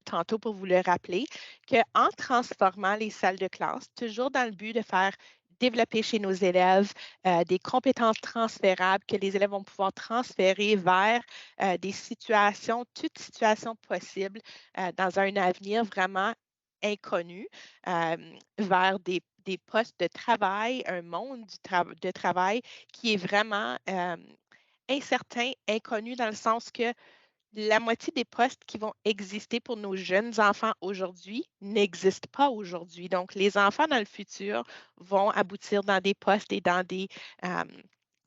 tantôt pour vous le rappeler, qu'en transformant les salles de classe, toujours dans le but de faire développer chez nos élèves des compétences transférables que les élèves vont pouvoir transférer vers des situations, toutes situations possibles dans un avenir vraiment inconnu, vers des postes de travail, un monde de travail qui est vraiment incertain, inconnu dans le sens que la moitié des postes qui vont exister pour nos jeunes enfants aujourd'hui n'existent pas aujourd'hui. Donc, les enfants dans le futur vont aboutir dans des postes et dans des euh,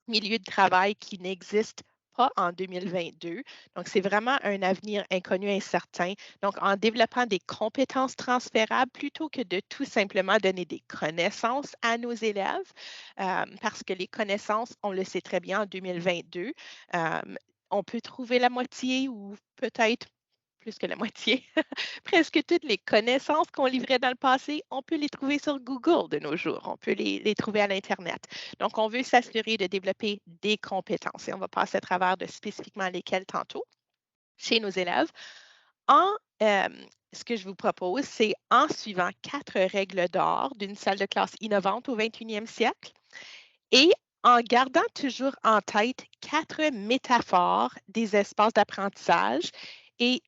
milieux de travail qui n'existent pas en 2022. Donc, c'est vraiment un avenir inconnu, incertain. Donc, en développant des compétences transférables plutôt que de tout simplement donner des connaissances à nos élèves, parce que les connaissances, on le sait très bien en 2022, euh, on peut trouver la moitié ou peut-être plus que la moitié. Presque toutes les connaissances qu'on livrait dans le passé, on peut les trouver sur Google de nos jours. On peut les trouver à l'Internet. Donc, on veut s'assurer de développer des compétences et on va passer à travers de spécifiquement lesquelles tantôt chez nos élèves. En, euh, Ce que je vous propose, c'est en suivant 4 règles d'or d'une salle de classe innovante au 21e siècle et en gardant toujours en tête 4 métaphores des espaces d'apprentissage et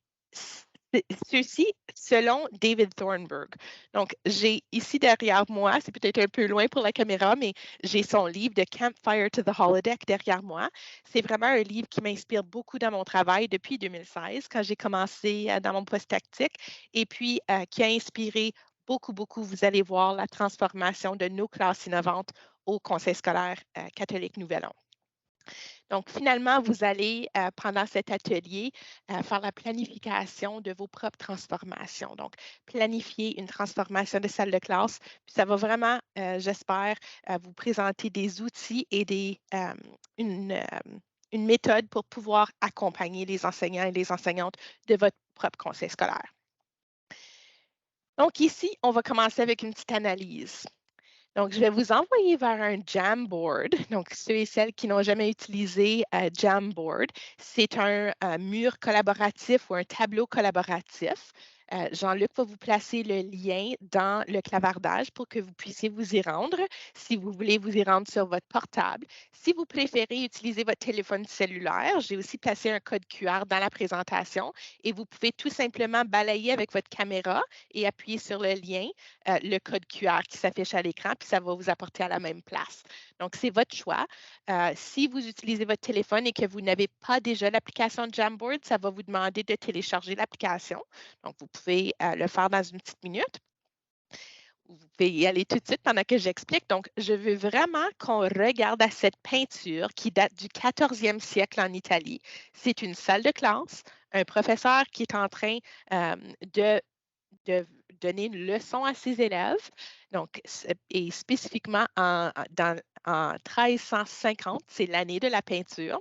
ceux-ci selon David Thornburg. Donc, j'ai ici derrière moi, c'est peut-être un peu loin pour la caméra, mais j'ai son livre de Campfire to the Holodeck derrière moi. C'est vraiment un livre qui m'inspire beaucoup dans mon travail depuis 2016, quand j'ai commencé dans mon poste tactique, et puis qui a inspiré beaucoup, beaucoup, vous allez voir, la transformation de nos classes innovantes au Conseil scolaire catholique Nouvel-An. Donc, finalement, vous allez, pendant cet atelier, faire la planification de vos propres transformations. Donc, planifier une transformation de salle de classe. Puis ça va vraiment, j'espère, vous présenter des outils et une méthode pour pouvoir accompagner les enseignants et les enseignantes de votre propre conseil scolaire. Donc, ici, on va commencer avec une petite analyse. Donc, je vais vous envoyer vers un Jamboard. Donc, ceux et celles qui n'ont jamais utilisé Jamboard, c'est un mur collaboratif ou un tableau collaboratif. Jean-Luc va vous placer le lien dans le clavardage pour que vous puissiez vous y rendre si vous voulez vous y rendre sur votre portable. Si vous préférez utiliser votre téléphone cellulaire, j'ai aussi placé un code QR dans la présentation et vous pouvez tout simplement balayer avec votre caméra et appuyer sur le lien, le code QR qui s'affiche à l'écran, puis ça va vous apporter à la même place. Donc, c'est votre choix. Si vous utilisez votre téléphone et que vous n'avez pas déjà l'application Jamboard, ça va vous demander de télécharger l'application. Donc, vous pouvez le faire dans une petite minute. Vous pouvez y aller tout de suite pendant que j'explique. Donc, je veux vraiment qu'on regarde à cette peinture qui date du 14e siècle en Italie. C'est une salle de classe, un professeur qui est en train de donner une leçon à ses élèves, donc, et spécifiquement en 1350, c'est l'année de la peinture.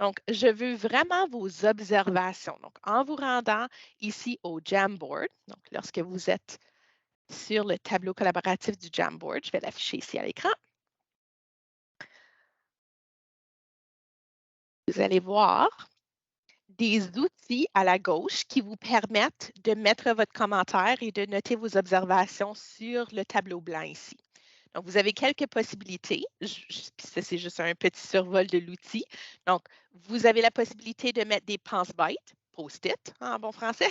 Donc, je veux vraiment vos observations. Donc, en vous rendant ici au Jamboard, donc lorsque vous êtes sur le tableau collaboratif du Jamboard, je vais l'afficher ici à l'écran. Vous allez voir des outils à la gauche qui vous permettent de mettre votre commentaire et de noter vos observations sur le tableau blanc ici. Donc, vous avez quelques possibilités. Ça, c'est juste un petit survol de l'outil. Donc, vous avez la possibilité de mettre des pense-bêtes, post-it en bon français,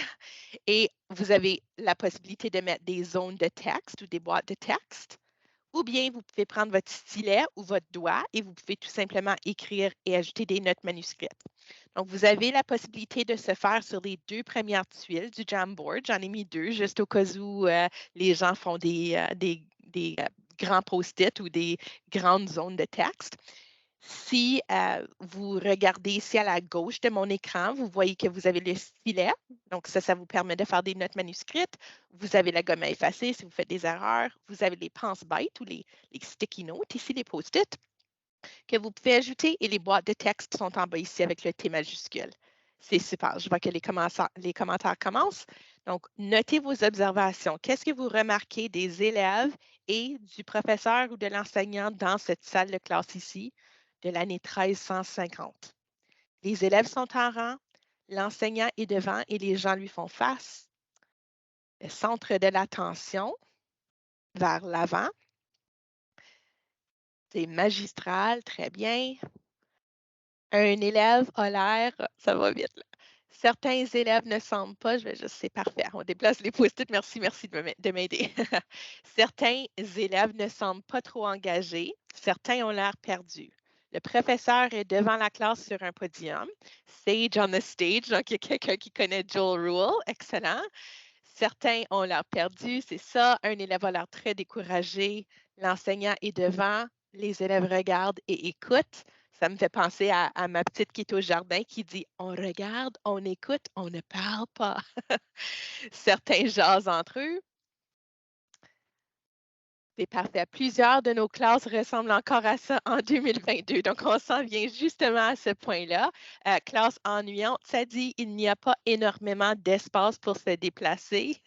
et vous avez la possibilité de mettre des zones de texte ou des boîtes de texte. Ou bien vous pouvez prendre votre stylet ou votre doigt et vous pouvez tout simplement écrire et ajouter des notes manuscrites. Donc, vous avez la possibilité de se faire sur les 2 premières tuiles du Jamboard. J'en ai mis 2 juste au cas où les gens font des grands post-it ou des grandes zones de texte. Si vous regardez ici à la gauche de mon écran, vous voyez que vous avez le stylet. Donc, ça vous permet de faire des notes manuscrites. Vous avez la gomme à effacer si vous faites des erreurs. Vous avez les pense-bêtes ou les sticky notes, ici les post-it, que vous pouvez ajouter et les boîtes de texte sont en bas ici avec le T majuscule. C'est super. Je vois que les commentaires commencent. Donc, notez vos observations. Qu'est-ce que vous remarquez des élèves et du professeur ou de l'enseignant dans cette salle de classe ici de l'année 1350? Les élèves sont en rang, l'enseignant est devant et les gens lui font face. le centre de l'attention vers l'avant. C'est magistral, très bien. Un élève a l'air, ça va vite là. Certains élèves ne semblent pas, je vais juste, c'est parfait. On déplace les post-it, merci de m'aider. Certains élèves ne semblent pas trop engagés. Certains ont l'air perdus. Le professeur est devant la classe sur un podium. Sage on the stage, donc il y a quelqu'un qui connaît Joel Rule, excellent. Certains ont l'air perdus, c'est ça. Un élève a l'air très découragé. L'enseignant est devant. Les élèves regardent et écoutent. Ça me fait penser à ma petite qui est au jardin qui dit « On regarde, on écoute, on ne parle pas. » Certains jasent entre eux. C'est parfait. Plusieurs de nos classes ressemblent encore à ça en 2022. Donc, on s'en vient justement à ce point-là. Classe ennuyante, ça dit il n'y a pas énormément d'espace pour se déplacer.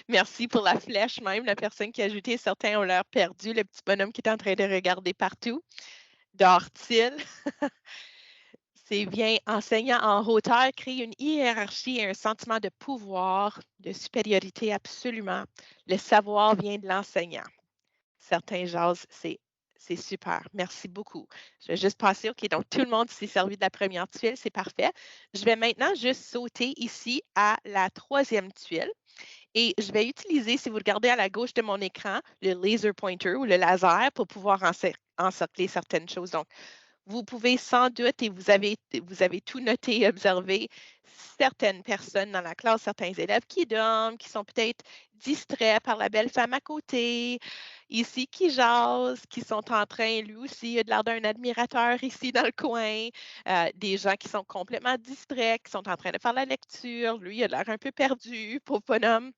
Merci pour la flèche même. La personne qui a ajouté, certains ont l'air perdu. Le petit bonhomme qui est en train de regarder partout. Dort-il? C'est bien. Enseignant en hauteur crée une hiérarchie et un sentiment de pouvoir, de supériorité absolument. Le savoir vient de l'enseignant. Certains jasent, c'est super. Merci beaucoup. Je vais juste passer, OK, donc tout le monde s'est servi de la première tuile, c'est parfait. Je vais maintenant juste sauter ici à la troisième tuile et je vais utiliser, si vous regardez à la gauche de mon écran, le laser pointer ou le laser pour pouvoir encercler certaines choses. Donc, vous pouvez sans doute, et vous avez tout noté et observé, certaines personnes dans la classe, certains élèves qui dorment, qui sont peut-être distraits par la belle femme à côté, ici qui jasent, qui sont en train, lui aussi, il a de l'air d'un admirateur ici dans le coin, des gens qui sont complètement distraits, qui sont en train de faire la lecture, lui, il a l'air un peu perdu, pauvre bonhomme.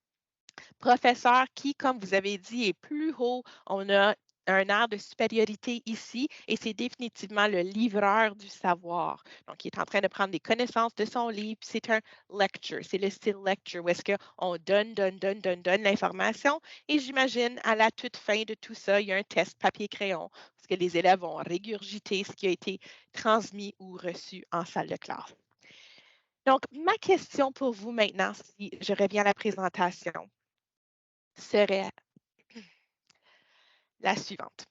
Professeur qui, comme vous avez dit, est plus haut. On a un air de supériorité ici et c'est définitivement le livreur du savoir. Donc, il est en train de prendre des connaissances de son livre. C'est un lecture, c'est le style lecture où est-ce qu'on donne l'information et j'imagine à la toute fin de tout ça, il y a un test papier-crayon parce que les élèves vont régurgiter ce qui a été transmis ou reçu en salle de classe. Donc, ma question pour vous maintenant, si je reviens à la présentation, serait la suivante.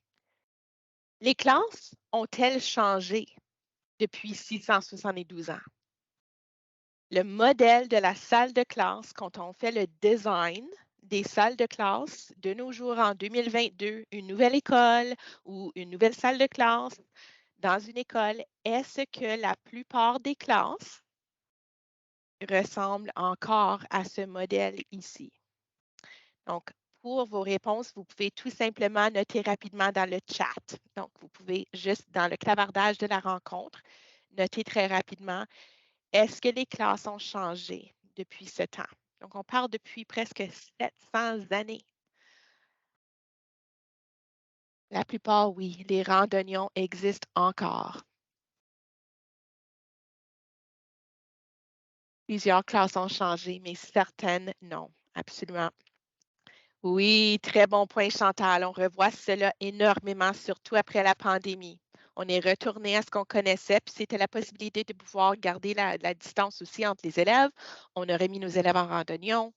Les classes ont-elles changé depuis 672 ans? Le modèle de la salle de classe, quand on fait le design des salles de classe de nos jours en 2022, une nouvelle école ou une nouvelle salle de classe dans une école, est-ce que la plupart des classes ressemblent encore à ce modèle ici? Donc, pour vos réponses, vous pouvez tout simplement noter rapidement dans le chat. Donc, vous pouvez juste dans le clavardage de la rencontre, noter très rapidement, est-ce que les classes ont changé depuis ce temps? Donc, on parle depuis presque 700 années. La plupart, oui, les rangs d'oignons existent encore. Plusieurs classes ont changé, mais certaines, non, absolument. Oui, très bon point, Chantal. On revoit cela énormément, surtout après la pandémie. On est retourné à ce qu'on connaissait, puis c'était la possibilité de pouvoir garder la distance aussi entre les élèves. On aurait mis nos élèves en randonnion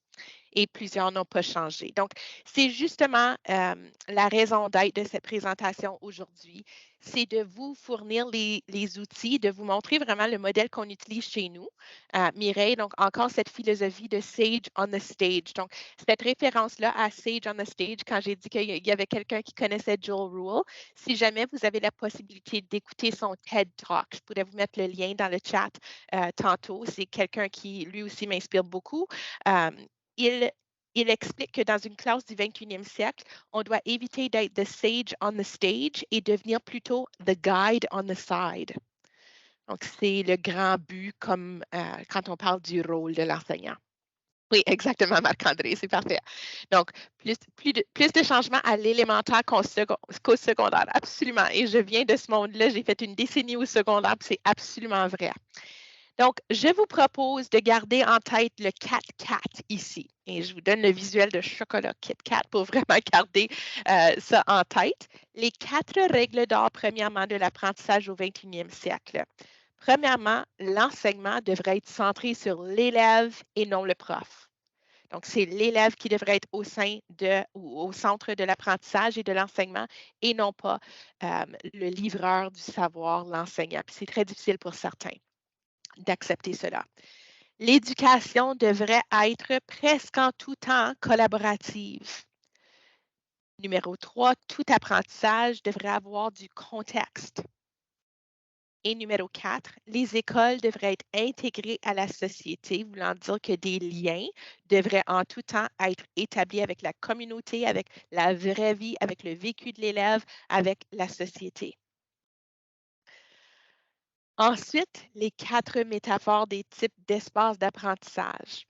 et plusieurs n'ont pas changé. Donc, c'est justement la raison d'être de cette présentation aujourd'hui, c'est de vous fournir les outils, de vous montrer vraiment le modèle qu'on utilise chez nous. Mireille, donc encore cette philosophie de Sage on the Stage. Donc, cette référence-là à Sage on the Stage, quand j'ai dit qu'il y avait quelqu'un qui connaissait Joel Rule, si jamais vous avez la possibilité d'écouter son TED Talk, je pourrais vous mettre le lien dans le chat tantôt. C'est quelqu'un qui, lui aussi, m'inspire beaucoup. Il explique que dans une classe du 21e siècle, on doit éviter d'être the sage on the stage et devenir plutôt the guide on the side. Donc, c'est le grand but comme quand on parle du rôle de l'enseignant. Oui, exactement, Marc-André, c'est parfait. Donc, plus de changements à l'élémentaire qu'au secondaire, absolument. Et je viens de ce monde-là, j'ai fait une décennie au secondaire, c'est absolument vrai. Donc, je vous propose de garder en tête le Cat ici. Et je vous donne le visuel de chocolat Kit Kat pour vraiment garder ça en tête. Les 4 règles d'or, premièrement, de l'apprentissage au 21e siècle. Premièrement, l'enseignement devrait être centré sur l'élève et non le prof. Donc, c'est l'élève qui devrait être au centre de l'apprentissage et de l'enseignement et non pas le livreur du savoir, l'enseignant. Puis c'est très difficile pour certains d'accepter cela. L'éducation devrait être presque en tout temps collaborative. Numéro 3, tout apprentissage devrait avoir du contexte. Et numéro 4, les écoles devraient être intégrées à la société, voulant dire que des liens devraient en tout temps être établis avec la communauté, avec la vraie vie, avec le vécu de l'élève, avec la société. Ensuite, les 4 métaphores des types d'espaces d'apprentissage.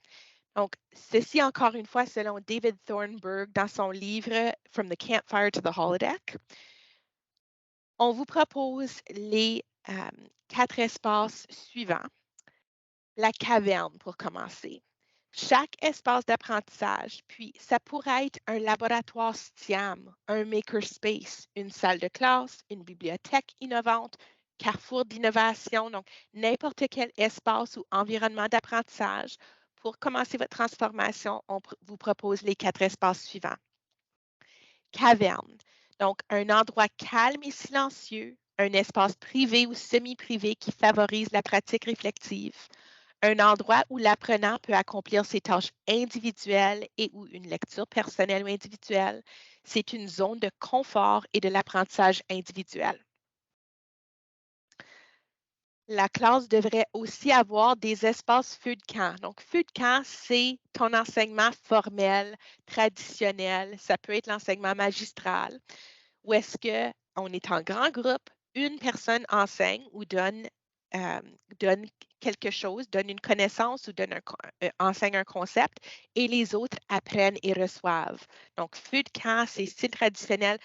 Donc, ceci encore une fois selon David Thornburg dans son livre From the Campfire to the Holodeck. On vous propose les 4 espaces suivants. La caverne pour commencer. Chaque espace d'apprentissage, puis ça pourrait être un laboratoire STEAM, un makerspace, une salle de classe, une bibliothèque innovante, carrefour d'innovation, donc n'importe quel espace ou environnement d'apprentissage. Pour commencer votre transformation, on vous propose les 4 espaces suivants. Caverne, donc un endroit calme et silencieux, un espace privé ou semi-privé qui favorise la pratique réflexive, un endroit où l'apprenant peut accomplir ses tâches individuelles et ou une lecture personnelle ou individuelle. C'est une zone de confort et de l'apprentissage individuel. La classe devrait aussi avoir des espaces feu de camp. Donc, feu de camp, c'est ton enseignement formel, traditionnel. Ça peut être l'enseignement magistral, où est-ce qu'on est en grand groupe, une personne enseigne ou donne quelque chose, donne une connaissance ou enseigne un concept et les autres apprennent et reçoivent. Donc, feu de camp, c'est style traditionnel.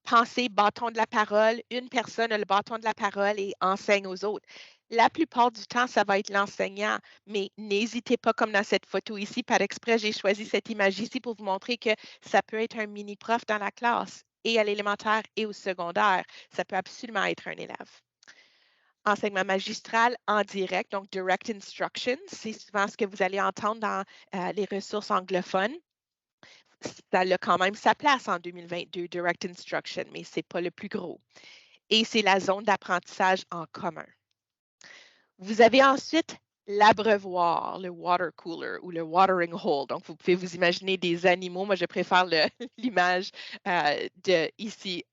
Pensez bâton de la parole, une personne a le bâton de la parole et enseigne aux autres. La plupart du temps, ça va être l'enseignant, mais n'hésitez pas, comme dans cette photo ici, par exprès, j'ai choisi cette image ici pour vous montrer que ça peut être un mini-prof dans la classe et à l'élémentaire et au secondaire. Ça peut absolument être un élève. Enseignement magistral en direct, donc direct instruction, c'est souvent ce que vous allez entendre dans les ressources anglophones. Ça a quand même sa place en 2022, direct instruction, mais ce n'est pas le plus gros. Et c'est la zone d'apprentissage en commun. Vous avez ensuite l'abreuvoir, le water cooler ou le watering hole. Donc, vous pouvez vous imaginer des animaux. Moi, je préfère l'image de ici,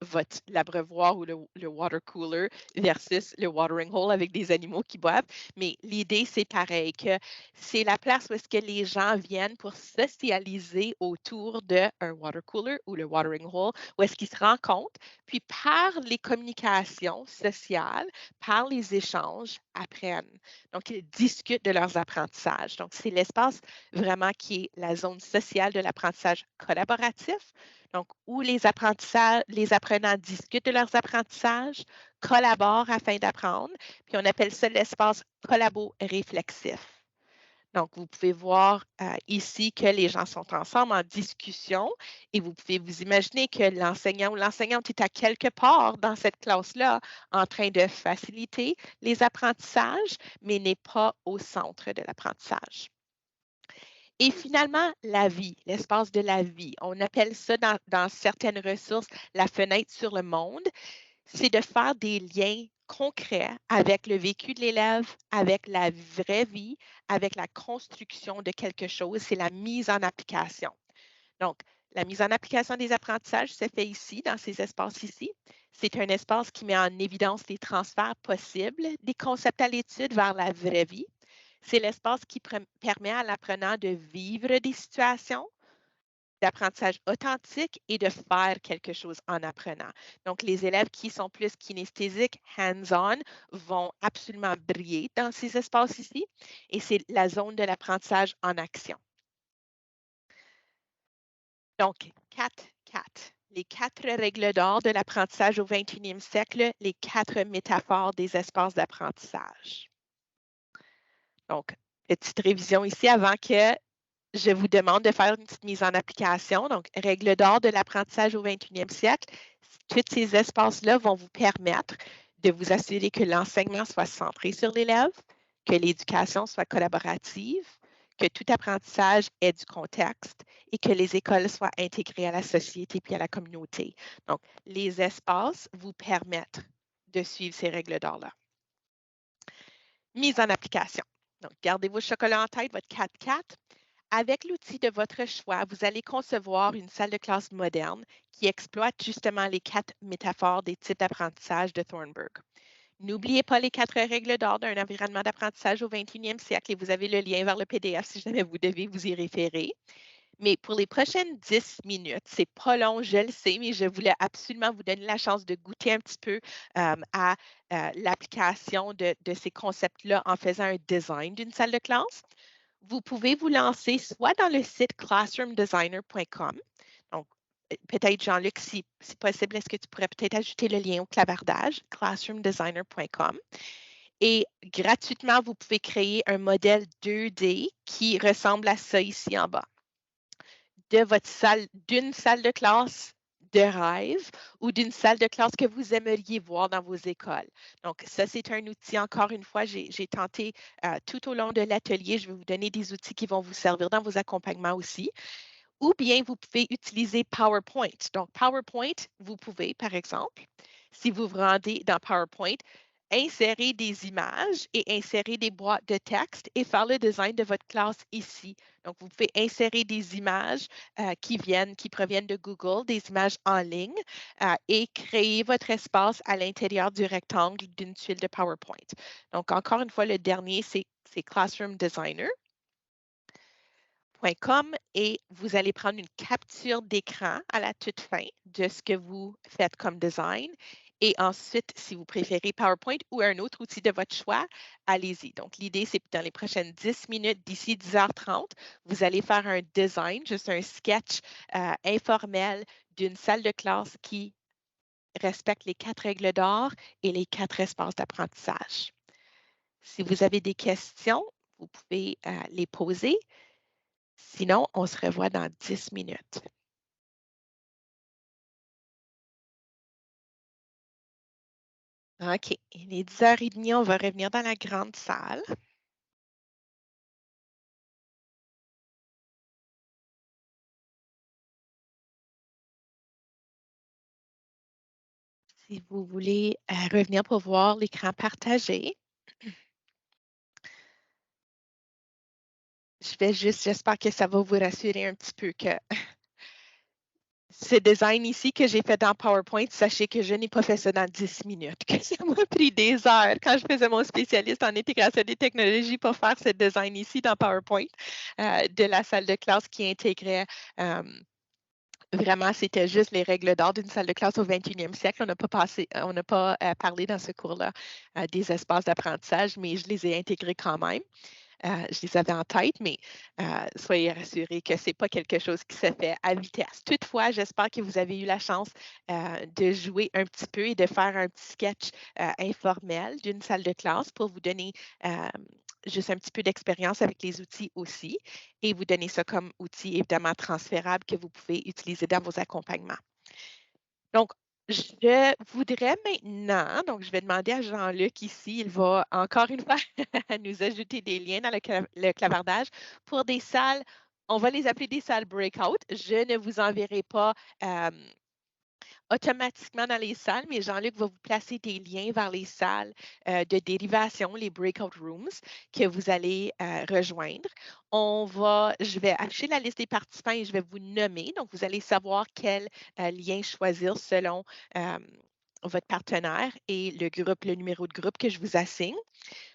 l'abreuvoir ou le water cooler versus le watering hole avec des animaux qui boivent. Mais l'idée, c'est pareil, que c'est la place où est-ce que les gens viennent pour socialiser autour d'un water cooler ou le watering hole, où est-ce qu'ils se rencontrent, puis par les communications sociales, par les échanges, apprennent. Donc, ils discutent de leurs apprentissages. Donc, c'est l'espace vraiment qui est la zone sociale de l'apprentissage collaboratif, donc où les apprenants discutent de leurs apprentissages, collaborent afin d'apprendre, puis on appelle ça l'espace collabo-réflexif. Donc, vous pouvez voir ici que les gens sont ensemble en discussion et vous pouvez vous imaginer que l'enseignant ou l'enseignante est à quelque part dans cette classe-là en train de faciliter les apprentissages, mais n'est pas au centre de l'apprentissage. Et finalement, la vie, l'espace de la vie. On appelle ça dans certaines ressources la fenêtre sur le monde. C'est de faire des liens concrets avec le vécu de l'élève, avec la vraie vie, avec la construction de quelque chose. C'est la mise en application. Donc, la mise en application des apprentissages se fait ici, dans ces espaces ici. C'est un espace qui met en évidence les transferts possibles des concepts à l'étude vers la vraie vie. C'est l'espace qui permet à l'apprenant de vivre des situations, d'apprentissage authentique et de faire quelque chose en apprenant. Donc, les élèves qui sont plus kinesthésiques, hands-on, vont absolument briller dans ces espaces ici et c'est la zone de l'apprentissage en action. Donc, 4. Les 4 règles d'or de l'apprentissage au 21e siècle, les 4 métaphores des espaces d'apprentissage. Donc, petite révision ici avant que je vous demande de faire une petite mise en application. Donc, règle d'or de l'apprentissage au 21e siècle. Tous ces espaces-là vont vous permettre de vous assurer que l'enseignement soit centré sur l'élève, que l'éducation soit collaborative, que tout apprentissage ait du contexte et que les écoles soient intégrées à la société puis à la communauté. Donc, les espaces vous permettent de suivre ces règles d'or-là. Mise en application. Donc, gardez vos chocolats en tête, votre 4-4. Avec l'outil de votre choix, vous allez concevoir une salle de classe moderne qui exploite justement les 4 métaphores des types d'apprentissage de Thornburg. N'oubliez pas les 4 règles d'or d'un environnement d'apprentissage au 21e siècle et vous avez le lien vers le PDF si jamais vous devez vous y référer. Mais pour les prochaines 10 minutes, c'est pas long, je le sais, mais je voulais absolument vous donner la chance de goûter un petit peu à l'application de ces concepts-là en faisant un design d'une salle de classe. Vous pouvez vous lancer soit dans le site classroomdesigner.com. Donc, peut-être, Jean-Luc, si possible, est-ce que tu pourrais peut-être ajouter le lien au clavardage, classroomdesigner.com. Et gratuitement, vous pouvez créer un modèle 2D qui ressemble à ça ici en bas. D'une salle de classe de rêve ou d'une salle de classe que vous aimeriez voir dans vos écoles. Donc, ça, c'est un outil, encore une fois, j'ai tenté tout au long de l'atelier, je vais vous donner des outils qui vont vous servir dans vos accompagnements aussi. Ou bien vous pouvez utiliser PowerPoint. Donc, PowerPoint, vous pouvez, par exemple, si vous vous rendez dans PowerPoint, insérer des images et insérer des boîtes de texte et faire le design de votre classe ici. Donc, vous pouvez insérer des images qui proviennent de Google, des images en ligne et créer votre espace à l'intérieur du rectangle d'une tuile de PowerPoint. Donc, encore une fois, le dernier, c'est Classroom Designer. Et vous allez prendre une capture d'écran à la toute fin de ce que vous faites comme design. Et ensuite, si vous préférez PowerPoint ou un autre outil de votre choix, allez-y. Donc, l'idée, c'est que dans les prochaines 10 minutes, d'ici 10h30, vous allez faire un design, juste un sketch informel d'une salle de classe qui respecte les 4 règles d'or et les 4 espaces d'apprentissage. Si vous avez des questions, vous pouvez les poser. Sinon, on se revoit dans 10 minutes. OK. Il est 10h30, on va revenir dans la grande salle. Si vous voulez revenir pour voir l'écran partagé, j'espère que ça va vous rassurer un petit peu que ce design ici que j'ai fait dans PowerPoint, sachez que je n'ai pas fait ça dans 10 minutes, que ça m'a pris des heures quand je faisais mon spécialiste en intégration des technologies pour faire ce design ici dans PowerPoint de la salle de classe qui intégrait vraiment, c'était juste les règles d'or d'une salle de classe au 21e siècle. On n'a pas parlé dans ce cours-là des espaces d'apprentissage, mais je les ai intégrés quand même. Je les avais en tête, mais soyez rassurés que ce n'est pas quelque chose qui se fait à vitesse. Toutefois, j'espère que vous avez eu la chance de jouer un petit peu et de faire un petit sketch informel d'une salle de classe pour vous donner juste un petit peu d'expérience avec les outils aussi et vous donner ça comme outil évidemment transférable que vous pouvez utiliser dans vos accompagnements. Donc, je voudrais maintenant, donc je vais demander à Jean-Luc ici, il va encore une fois nous ajouter des liens dans le clavardage pour des salles, on va les appeler des salles breakout. Je ne vous enverrai pas automatiquement dans les salles, mais Jean-Luc va vous placer des liens vers les salles de dérivation, les breakout rooms que vous allez rejoindre. Je vais afficher la liste des participants et je vais vous nommer. Donc, vous allez savoir quel lien choisir selon votre partenaire et le numéro de groupe que je vous assigne.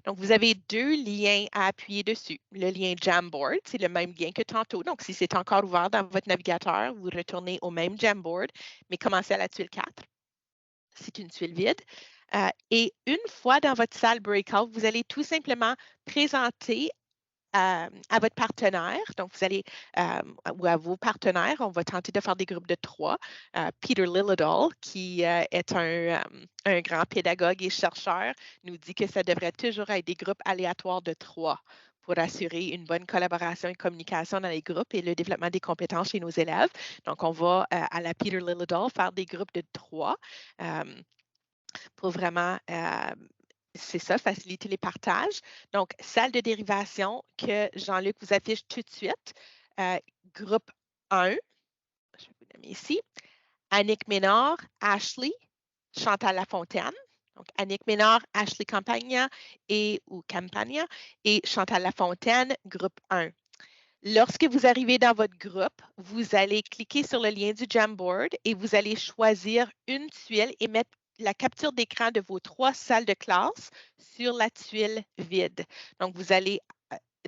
Donc, vous avez 2 liens à appuyer dessus. Le lien Jamboard, c'est le même lien que tantôt. Donc, si c'est encore ouvert dans votre navigateur, vous retournez au même Jamboard, mais commencez à la tuile 4. C'est une tuile vide. Et une fois dans votre salle breakout, vous allez tout simplement présenter à votre partenaire, donc vous allez, ou à vos partenaires, on va tenter de faire des groupes de 3. Peter Liljedahl, qui est un grand pédagogue et chercheur, nous dit que ça devrait toujours être des groupes aléatoires de 3 pour assurer une bonne collaboration et communication dans les groupes et le développement des compétences chez nos élèves. Donc, on va, à la Peter Liljedahl, faire des groupes de 3 pour vraiment C'est ça, faciliter les partages. Donc, salle de dérivation que Jean-Luc vous affiche tout de suite. Euh, Groupe 1, je vais vous nommer ici. Annick Ménard, Ashley, Chantal Lafontaine. Donc, Annick Ménard, Ashley Campagna ou Campagna et Chantal Lafontaine, groupe 1. Lorsque vous arrivez dans votre groupe, vous allez cliquer sur le lien du Jamboard et vous allez choisir une tuile et mettre la capture d'écran de vos 3 salles de classe sur la tuile vide. Donc, vous allez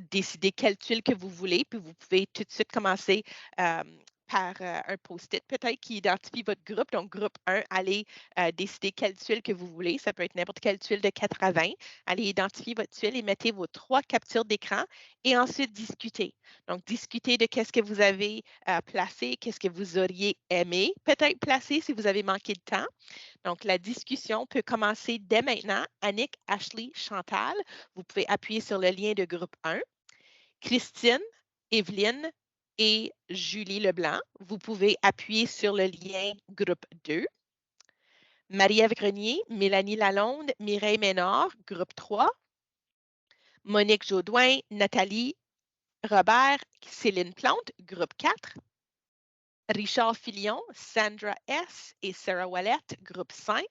décider quelle tuile que vous voulez, puis vous pouvez tout de suite commencer par un post-it peut-être qui identifie votre groupe. Donc, groupe 1, allez décider quelle tuile que vous voulez. Ça peut être n'importe quelle tuile de 4 à 20. Allez identifier votre tuile et mettez vos 3 captures d'écran et ensuite discuter. Donc, discuter de qu'est-ce que vous avez placé, qu'est-ce que vous auriez aimé peut-être placer si vous avez manqué de temps. Donc, la discussion peut commencer dès maintenant. Annick, Ashley, Chantal, vous pouvez appuyer sur le lien de groupe 1. Christine, Evelyne et Julie Leblanc, vous pouvez appuyer sur le lien groupe 2. Marie-Ève Grenier, Mélanie Lalonde, Mireille Ménard, groupe 3. Monique Jaudoin, Nathalie Robert, Céline Plante, groupe 4. Richard Filion, Sandra S. et Sarah Wallette, groupe 5.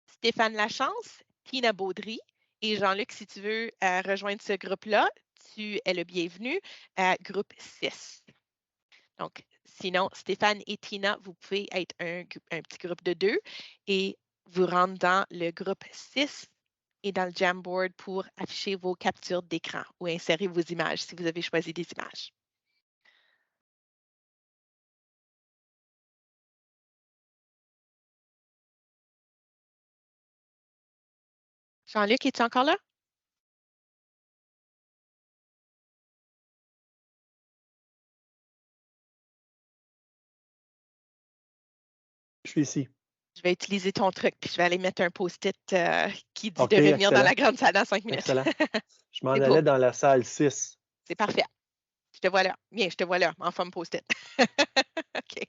Stéphane Lachance, Tina Baudry et Jean-Luc, si tu veux rejoindre ce groupe-là, tu es le bienvenu, groupe 6. Donc, sinon, Stéphane et Tina, vous pouvez être un petit groupe de 2 et vous rendre dans le groupe 6 et dans le Jamboard pour afficher vos captures d'écran ou insérer vos images si vous avez choisi des images. Jean-Luc, es-tu encore là? Je suis ici. Je vais utiliser ton truc, puis je vais aller mettre un post-it qui dit OK, de revenir dans excellent. la grande salle dans 5 minutes. Excellent. Je m'en C'est beau. allais dans la salle 6. C'est parfait. Je te vois là. Bien, je te vois là, en forme post-it. OK.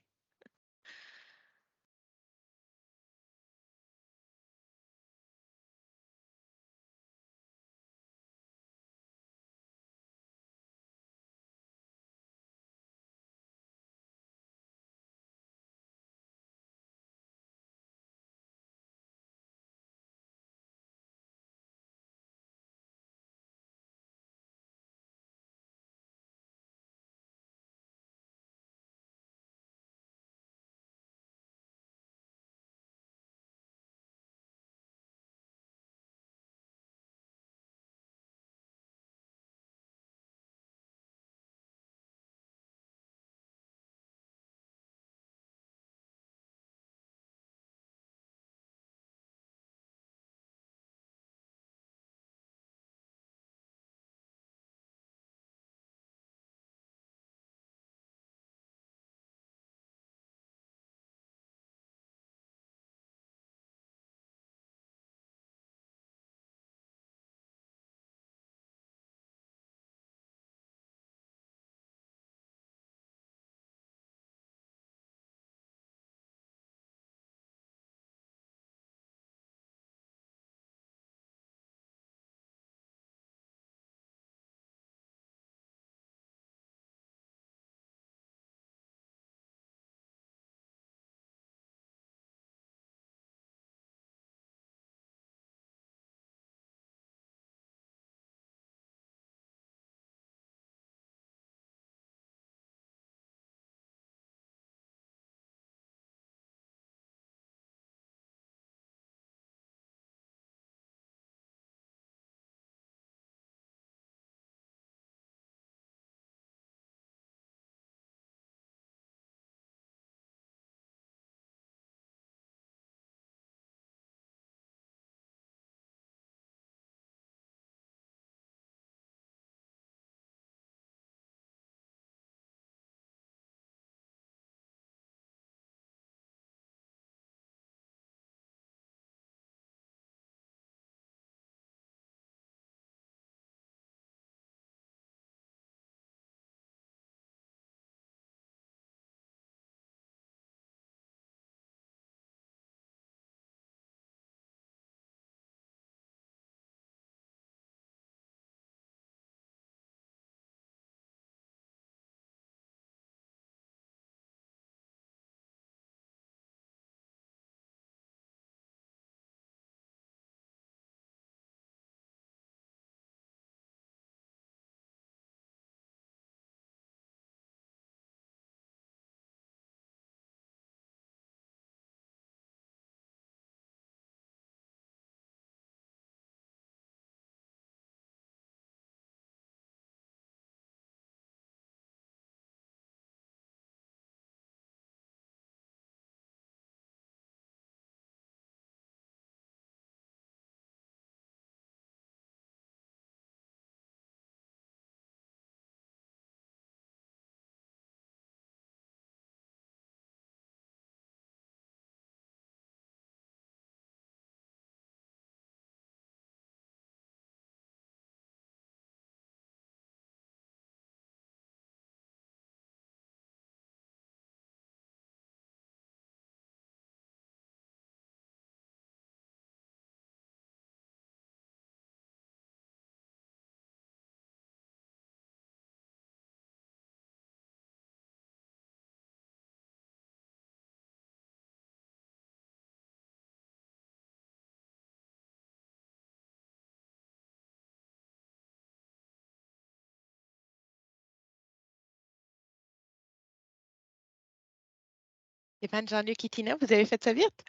Stéphane, Jean-Luc et Tina, vous avez fait ça vite?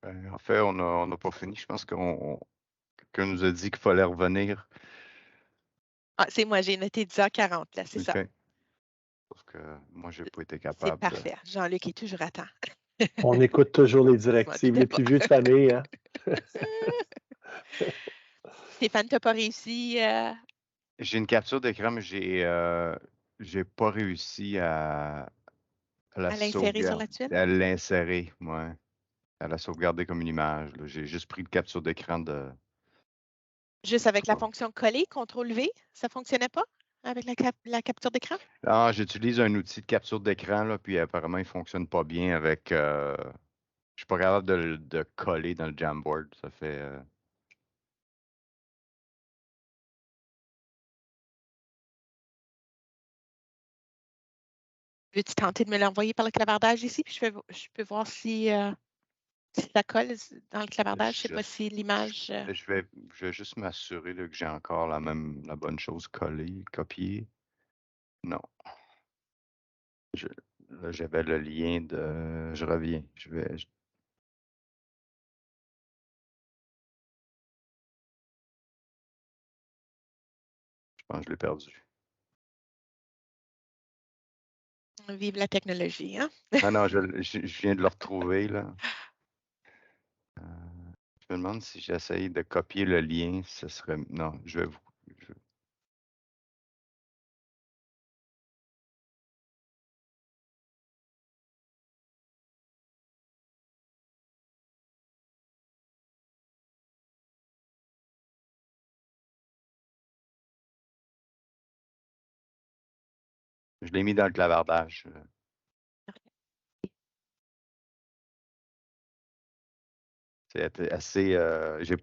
En fait, on n'a pas fini. Je pense quelqu'un nous a dit qu'il fallait revenir. Ah, c'est moi, j'ai noté 10h40, là, c'est ça. OK. Parce que moi, j'ai pas été C'est capable de. parfait. Jean-Luc est toujours à temps. On écoute toujours les Je m'en directives, doutais les pas. plus vieux de famille. Hein? Stéphane, tu n'as pas réussi J'ai une capture d'écran, mais j'ai pas réussi à la à l'insérer sur sauvegarder, la tuile? à l'insérer, ouais. À la sauvegarder comme une image, là. J'ai juste pris une capture d'écran de. Juste avec la fonction coller, CTRL-V, ça ne fonctionnait pas avec la capture d'écran? Ah, j'utilise un outil de capture d'écran, là, puis apparemment, il fonctionne pas bien avec. Je suis pas capable de coller dans le Jamboard. Ça fait. Veux-tu tenter de me l'envoyer par le clavardage ici? Puis je peux voir si ça colle dans le clavardage. Je ne sais pas si l'image. Je vais juste m'assurer là, que j'ai encore la bonne chose collée, copiée. Non. Là, j'avais le lien de. Je reviens. Je pense que je l'ai perdu. Vive la technologie, hein? Ah non, je viens de le retrouver, là. Je me demande si j'essaye de copier le lien, ce serait. Non, je vais vous. Je l'ai mis dans le clavardage. C'est assez. J'ai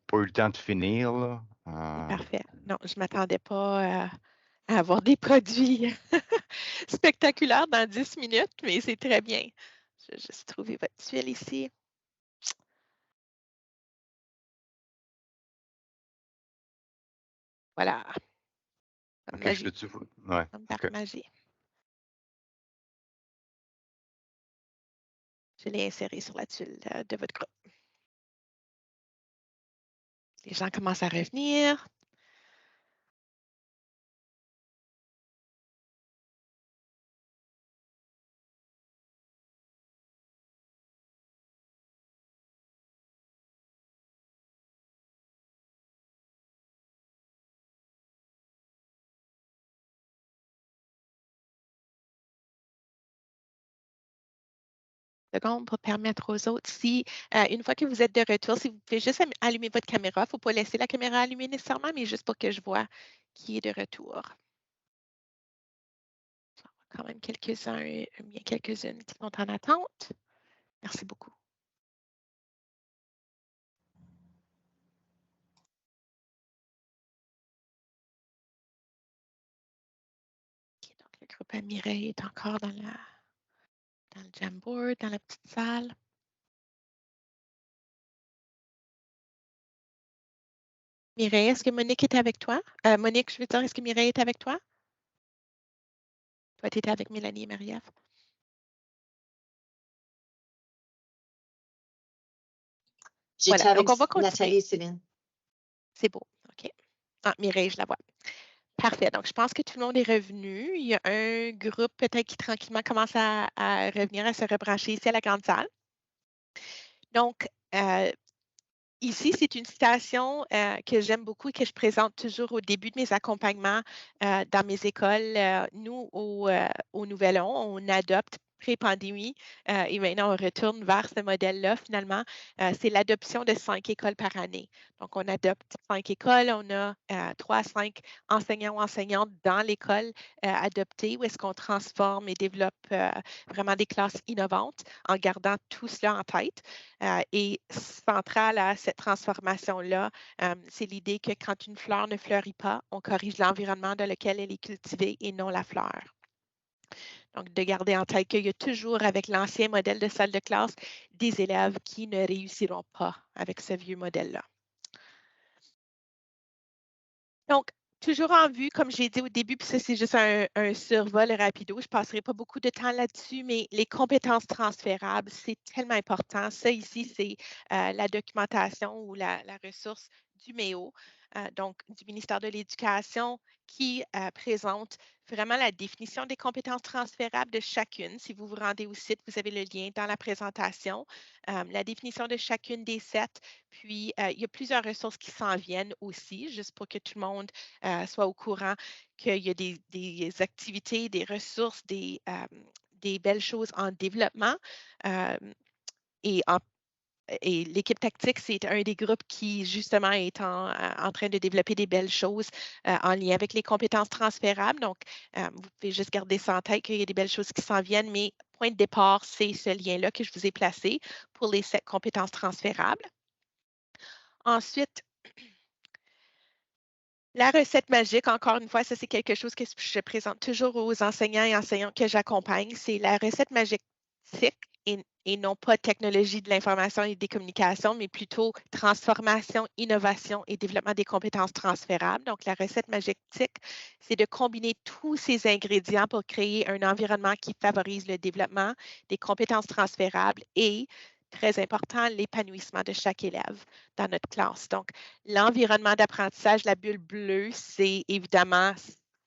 pas eu le temps de finir, là. Parfait. Non, je ne m'attendais pas à avoir des produits spectaculaires dans 10 minutes, mais c'est très bien. Je vais juste trouver votre tuile ici. Voilà. Comme OK, je magie. peux-tu. Ouais. Comme par OK. magie. Je l'ai inséré sur la tuile de votre groupe. Les gens commencent à revenir. Seconde pour permettre aux autres, si une fois que vous êtes de retour, si vous pouvez juste allumer votre caméra, il ne faut pas laisser la caméra allumée nécessairement, mais juste pour que je vois qui est de retour. J'en vois quand même quelques-uns, bien quelques-unes qui sont en attente. Merci beaucoup. Okay, donc, le groupe à Mireille est encore dans le Jamboard, dans la petite salle. Mireille, est-ce que Monique est avec toi? Monique, je veux dire, est-ce que Mireille est avec toi? Toi, tu étais avec Mélanie et Marie-Ève. J'étais Voilà, avec donc on va continuer. Nathalie et Céline. C'est beau, OK. Ah, Mireille, je la vois. Parfait. Donc, je pense que tout le monde est revenu. Il y a un groupe peut-être qui tranquillement commence à revenir, à se rebrancher ici à la grande salle. Donc, ici, c'est une citation que j'aime beaucoup et que je présente toujours au début de mes accompagnements dans mes écoles. Nous, au Nouvel An, on adopte pré-pandémie et maintenant on retourne vers ce modèle-là finalement. C'est l'adoption de 5 écoles par année. Donc, on adopte 5 écoles, on a 3 à 5 enseignants ou enseignantes dans l'école adoptée où est-ce qu'on transforme et développe vraiment des classes innovantes en gardant tout cela en tête. Et centrale à cette transformation-là, c'est l'idée que quand une fleur ne fleurit pas, on corrige l'environnement dans lequel elle est cultivée et non la fleur. Donc, de garder en tête qu'il y a toujours, avec l'ancien modèle de salle de classe, des élèves qui ne réussiront pas avec ce vieux modèle-là. Donc, toujours en vue, comme j'ai dit au début, puis ça, c'est juste un survol rapido. Je ne passerai pas beaucoup de temps là-dessus, mais les compétences transférables, c'est tellement important. Ça, ici, c'est la documentation ou la ressource du MEO, donc du ministère de l'Éducation, qui présente vraiment la définition des compétences transférables de chacune. Si vous vous rendez au site, vous avez le lien dans la présentation, la définition de chacune des 7. Puis, il y a plusieurs ressources qui s'en viennent aussi, juste pour que tout le monde soit au courant qu'il y a des activités, des ressources, des belles choses en développement. Et l'équipe tactique, c'est un des groupes qui, justement, est en train de développer des belles choses en lien avec les compétences transférables. Donc, vous pouvez juste garder ça en tête qu'il y a des belles choses qui s'en viennent, mais point de départ, c'est ce lien-là que je vous ai placé pour les 7 compétences transférables. Ensuite, la recette magique, encore une fois, ça c'est quelque chose que je présente toujours aux enseignants et enseignantes que j'accompagne. C'est la recette magique TIC et non pas technologie de l'information et des communications, mais plutôt transformation, innovation et développement des compétences transférables. Donc, la recette magique TIC, c'est de combiner tous ces ingrédients pour créer un environnement qui favorise le développement des compétences transférables et, très important, l'épanouissement de chaque élève dans notre classe. Donc, l'environnement d'apprentissage, la bulle bleue, c'est évidemment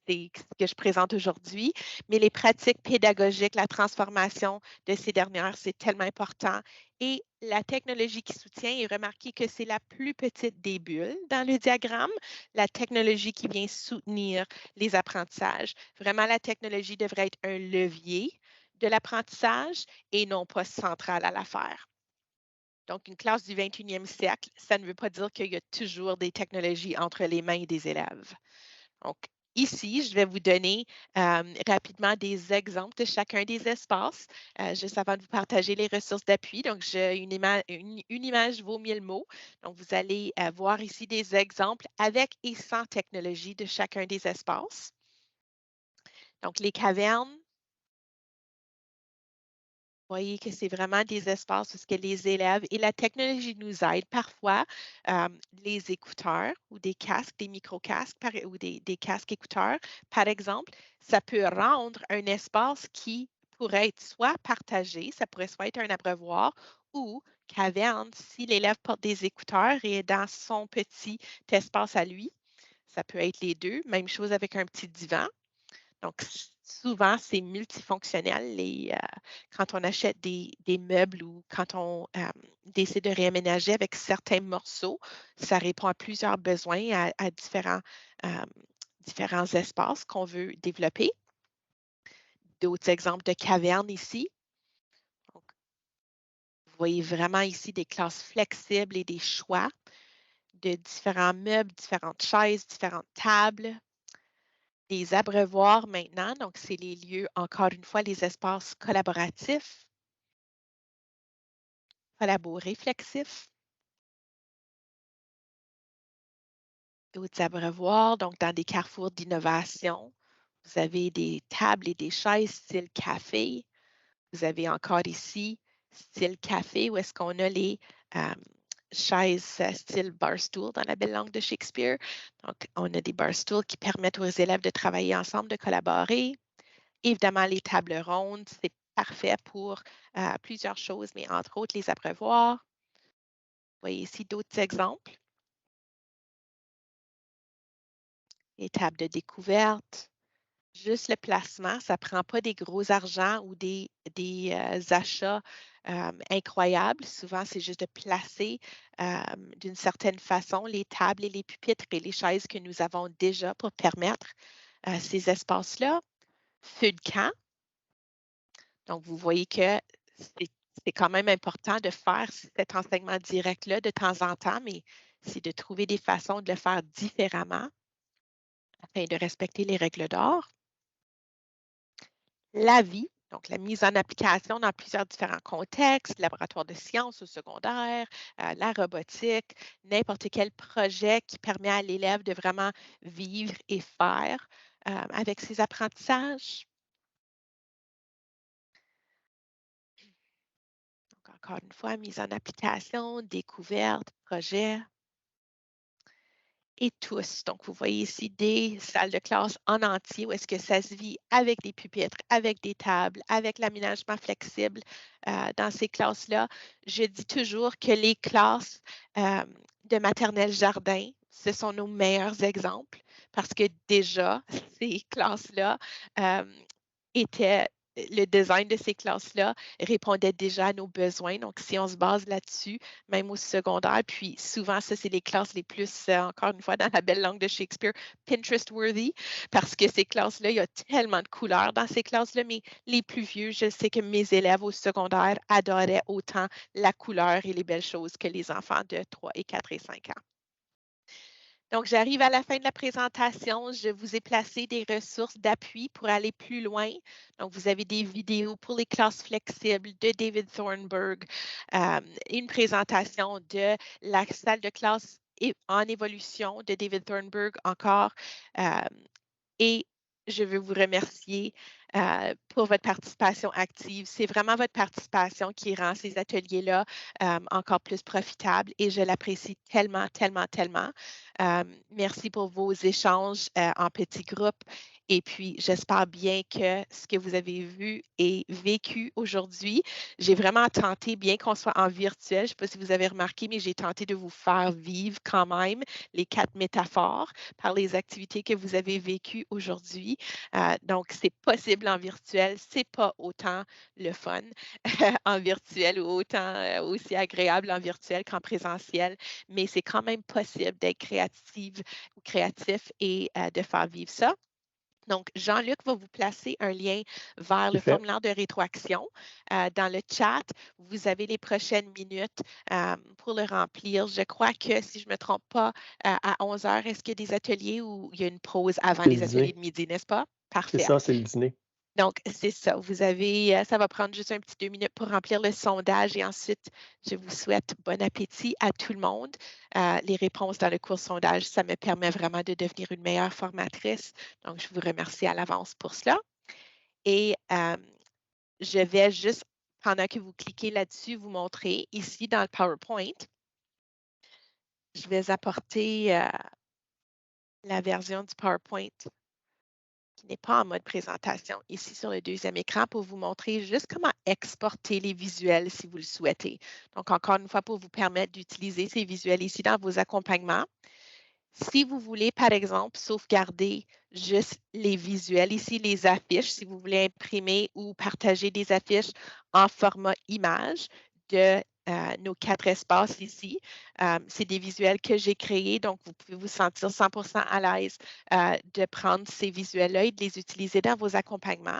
c'est ce que je présente aujourd'hui, mais les pratiques pédagogiques, la transformation de ces dernières, c'est tellement important. Et la technologie qui soutient, et remarquez que c'est la plus petite des bulles dans le diagramme, la technologie qui vient soutenir les apprentissages. Vraiment, la technologie devrait être un levier de l'apprentissage et non pas central à l'affaire. Donc, une classe du 21e siècle, ça ne veut pas dire qu'il y a toujours des technologies entre les mains des élèves. Donc, ici, je vais vous donner rapidement des exemples de chacun des espaces, juste avant de vous partager les ressources d'appui. Donc, une image vaut 1000 mots. Donc, vous allez voir ici des exemples avec et sans technologie de chacun des espaces. Donc, les cavernes. Vous voyez que c'est vraiment des espaces où ce que les élèves et la technologie nous aident. Parfois, les écouteurs ou des casques, des micro-casques ou des casques écouteurs, par exemple, ça peut rendre un espace qui pourrait être soit partagé, ça pourrait soit être un abreuvoir ou caverne si l'élève porte des écouteurs et est dans son petit espace à lui. Ça peut être les deux. Même chose avec un petit divan. Donc, souvent, c'est multifonctionnel quand on achète des meubles ou quand on décide de réaménager avec certains morceaux, ça répond à plusieurs besoins, à différents espaces qu'on veut développer. D'autres exemples de cavernes ici. Donc, vous voyez vraiment ici des classes flexibles et des choix de différents meubles, différentes chaises, différentes tables. Des abreuvoirs maintenant, donc c'est les lieux, encore une fois, les espaces collaboratifs, collabo-réflexifs. D'autres abreuvoirs, donc dans des carrefours d'innovation, vous avez des tables et des chaises style café. Vous avez encore ici style café où est-ce qu'on a les chaises style barstool dans la belle langue de Shakespeare. Donc, on a des barstools qui permettent aux élèves de travailler ensemble, de collaborer. Évidemment, les tables rondes, c'est parfait pour plusieurs choses, mais entre autres les abreuvoirs. Vous voyez ici d'autres exemples. Les tables de découverte. Juste le placement, ça ne prend pas des gros argents ou des achats incroyables. Souvent, c'est juste de placer d'une certaine façon les tables et les pupitres et les chaises que nous avons déjà pour permettre ces espaces-là. Feu de camp. Donc, vous voyez que c'est quand même important de faire cet enseignement direct-là de temps en temps, mais c'est de trouver des façons de le faire différemment afin de respecter les règles d'or. La vie, donc la mise en application dans plusieurs différents contextes, laboratoire de sciences au secondaire, la robotique, n'importe quel projet qui permet à l'élève de vraiment vivre et faire avec ses apprentissages. Donc, encore une fois, mise en application, découverte, projet. et tous. Donc, vous voyez ici des salles de classe en entier où est-ce que ça se vit avec des pupitres, avec des tables, avec l'aménagement flexible dans ces classes-là. Je dis toujours que les classes de maternelle jardin, ce sont nos meilleurs exemples parce que déjà, ces classes-là étaient le design de ces classes-là répondait déjà à nos besoins. Donc, si on se base là-dessus, même au secondaire, puis souvent, ça, c'est les classes les plus, encore une fois, dans la belle langue de Shakespeare, Pinterest-worthy, parce que ces classes-là, il y a tellement de couleurs dans ces classes-là, mais les plus vieux, je sais que mes élèves au secondaire adoraient autant la couleur et les belles choses que les enfants de 3 et 4 et 5 ans. Donc, j'arrive à la fin de la présentation. Je vous ai placé des ressources d'appui pour aller plus loin. Donc, vous avez des vidéos pour les classes flexibles de David Thornburg, une présentation de la salle de classe en évolution de David Thornburg encore. Et je veux vous remercier pour votre participation active. C'est vraiment votre participation qui rend ces ateliers-là encore plus profitables et je l'apprécie tellement, tellement, tellement. Merci pour vos échanges en petits groupes. Et puis, j'espère bien que ce que vous avez vu et vécu aujourd'hui, j'ai vraiment tenté, bien qu'on soit en virtuel, je ne sais pas si vous avez remarqué, mais j'ai tenté de vous faire vivre quand même les 4 métaphores par les activités que vous avez vécues aujourd'hui. Donc, c'est possible en virtuel. Ce n'est pas autant le fun en virtuel ou autant aussi agréable en virtuel qu'en présentiel, mais c'est quand même possible d'être créative ou créatif et de faire vivre ça. Donc, Jean-Luc va vous placer un lien vers le formulaire de rétroaction dans le chat. Vous avez les prochaines minutes pour le remplir. Je crois que, si je ne me trompe pas, à 11 heures, est-ce qu'il y a des ateliers ou il y a une pause avant les ateliers de midi, n'est-ce pas? Parfait. C'est ça, c'est le dîner. Donc, c'est ça. Vous avez, ça va prendre juste un petit 2 minutes pour remplir le sondage et ensuite, je vous souhaite bon appétit à tout le monde. Les réponses dans le cours sondage, ça me permet vraiment de devenir une meilleure formatrice. Donc, je vous remercie à l'avance pour cela. Et je vais juste, pendant que vous cliquez là-dessus, vous montrer ici dans le PowerPoint. Je vais apporter la version du PowerPoint qui n'est pas en mode présentation, ici sur le deuxième écran pour vous montrer juste comment exporter les visuels si vous le souhaitez. Donc, encore une fois, pour vous permettre d'utiliser ces visuels ici dans vos accompagnements. Si vous voulez, par exemple, sauvegarder juste les visuels, ici les affiches, si vous voulez imprimer ou partager des affiches en format image de nos 4 espaces ici. C'est des visuels que j'ai créés, donc vous pouvez vous sentir 100% à l'aise de prendre ces visuels-là et de les utiliser dans vos accompagnements.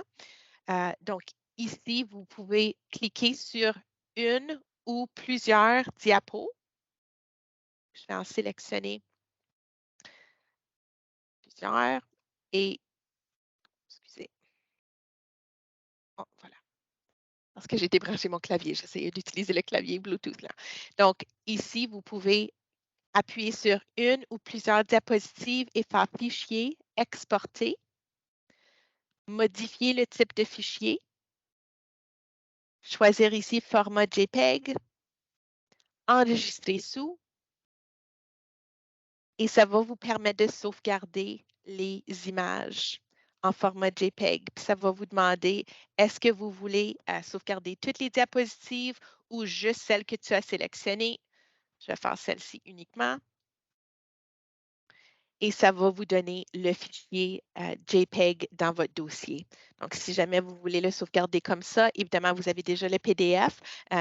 Donc, ici, vous pouvez cliquer sur une ou plusieurs diapos. Je vais en sélectionner plusieurs et, excusez, oh, voilà. Parce que j'ai débranché mon clavier, j'essayais d'utiliser le clavier Bluetooth là. Donc, ici, vous pouvez appuyer sur une ou plusieurs diapositives et faire fichier, exporter, modifier le type de fichier, choisir ici format JPEG, enregistrer sous, et ça va vous permettre de sauvegarder les images en format JPEG. Puis ça va vous demander, est-ce que vous voulez sauvegarder toutes les diapositives ou juste celles que tu as sélectionnées? Je vais faire celle-ci uniquement. Et ça va vous donner le fichier JPEG dans votre dossier. Donc, si jamais vous voulez le sauvegarder comme ça, évidemment, vous avez déjà le PDF,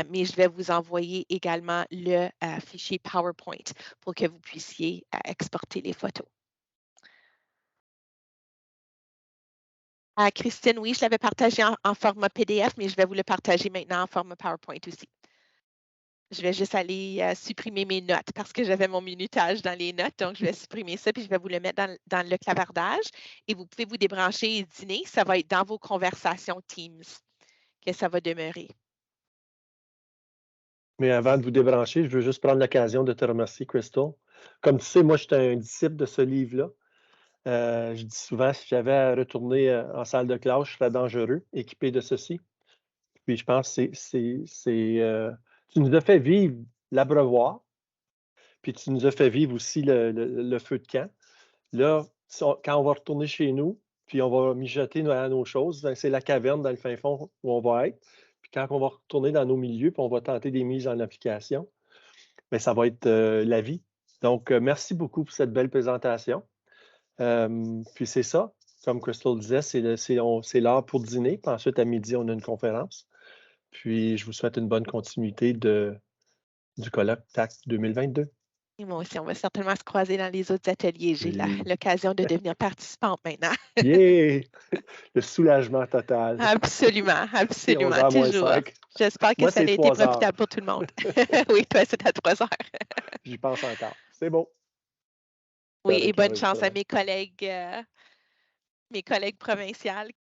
mais je vais vous envoyer également le fichier PowerPoint pour que vous puissiez exporter les photos. Christine, oui, je l'avais partagé en format PDF, mais je vais vous le partager maintenant en format PowerPoint aussi. Je vais juste aller supprimer mes notes parce que j'avais mon minutage dans les notes. Donc, je vais supprimer ça puis je vais vous le mettre dans le clavardage. Et vous pouvez vous débrancher et dîner. Ça va être dans vos conversations Teams que ça va demeurer. Mais avant de vous débrancher, je veux juste prendre l'occasion de te remercier, Crystal. Comme tu sais, moi, j'étais un disciple de ce livre-là. Je dis souvent, si j'avais à retourner en salle de classe, je serais dangereux, équipé de ceci. Puis je pense que tu nous as fait vivre l'abreuvoir. puis tu nous as fait vivre aussi le feu de camp. Là, quand on va retourner chez nous, puis on va mijoter nos choses, ben, c'est la caverne dans le fin fond où on va être. Puis quand on va retourner dans nos milieux, puis on va tenter des mises en application, bien, ça va être la vie. Donc, merci beaucoup pour cette belle présentation. Puis c'est ça, comme Crystal disait, c'est l'heure pour dîner. Puis ensuite, à midi, on a une conférence. Puis je vous souhaite une bonne continuité du colloque TAC 2022. Et moi aussi, on va certainement se croiser dans les autres ateliers. J'ai Oui. l'occasion de devenir participante maintenant. Yeah! Le soulagement total. Absolument, absolument. 11h moins Toujours. 5. J'espère que Moi, ça a c'est été 3 heures. profitable pour tout le monde. Oui, toi, c'est à 3 heures. J'y pense encore. C'est bon. Oui, et Avec bonne chance à l'enregistrement. mes collègues provinciales